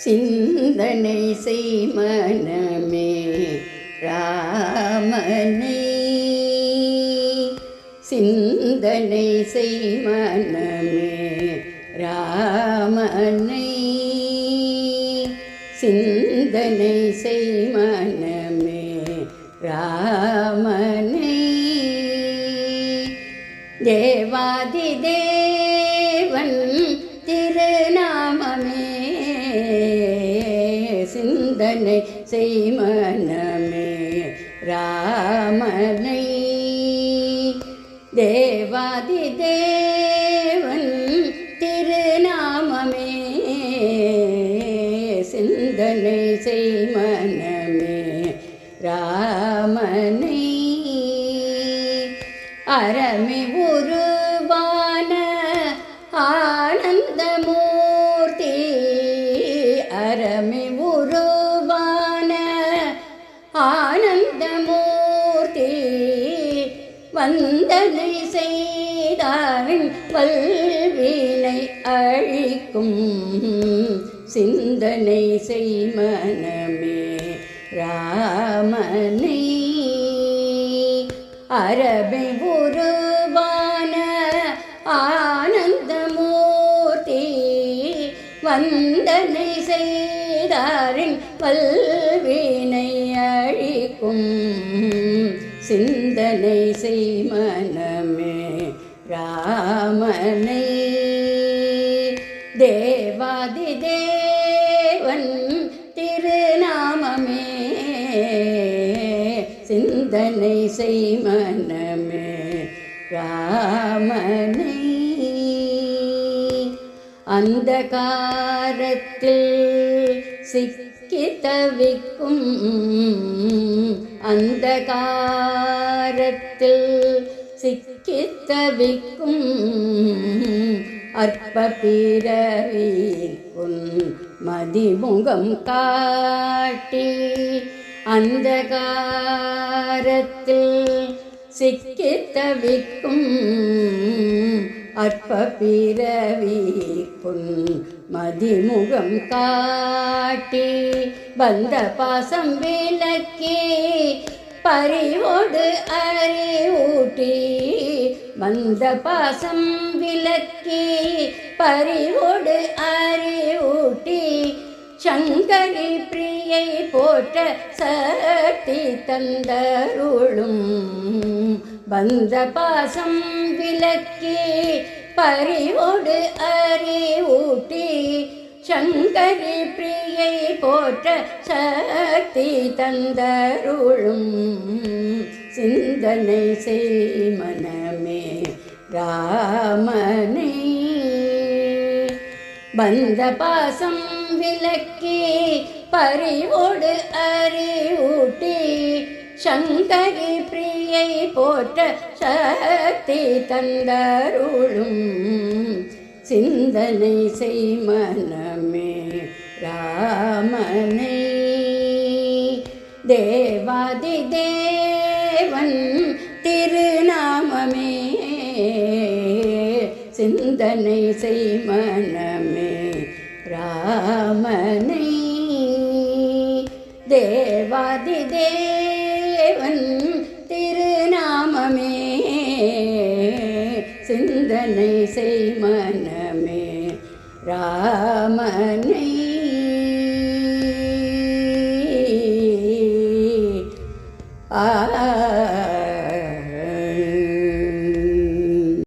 சிந்தனை செய் மனமே ராமனை, சிந்தனை செய் மனமே ராமனை, சிந்தனை செய் மனமே ராமனை. தேவாதி தேவன் திருநாமமே சிந்தனை செய் மனமே ராமனை. தேவாதி தேவன் திருநாமமே சிந்தனை செய் மனமே ராமனை. அறமே உருவான ஆனந்தமூர்த்தி, அறமே உருவான ஆனந்தமூர்த்தி, வந்தனை செய்தாரின் வல்வினை அழிக்கும் சிந்தனை செய் மனமே ராமனை. அரபை உருவான ஆனந்தமூர்த்தி, வந்தனை செய்தாரின் வல்வினை அழிக்கும் சிந்தனை செய் மனமே ராமனை. தேவாதி தேவன் திருநாமமே சிந்தனை செய் மனமே ராமனை. அந்தகாரத்தில் சிக்கி தவிக்கும், அந்தகாரத்தில் சிக்கி தவிக்கும் அற்ப பிறவிக்குன் மதிமுகம் காட்டி, அந்தகாரத்தில் சிக்கி தவிக்கும் அற்ப பிறவிக்குன் மதிமுகம் காட்டி, பந்த பாசம் விலக்கி பறிவோடு அறிவூட்டி, வந்த பாசம் விலக்கி பறிவோடு அறிவூட்டி, சங்கரி பிரியை போற்ற சக்தி தந்தருளும் பந்த பாசம் விலக்கி பறிவோடு அறிவூட்டி, சங்கரி பிரியை போற்ற சக்தி தந்தருளும் சிந்தனை செய் மனமே ராமனை. பந்த பாசம் விலக்கி பறிவோடு அறிவூட்டி, சங்கரி பிரியை போற்ற சக்தி தந்தருளும் சிந்தனை செய் மனமே ராமனை. தேவாதி தேவன் திருநாமமே சிந்தனை செய் மனமே ராமனை. தேவாதி தேவன் திருநாமமே சிந்தனை செய் மனமே ராமனை. ஆ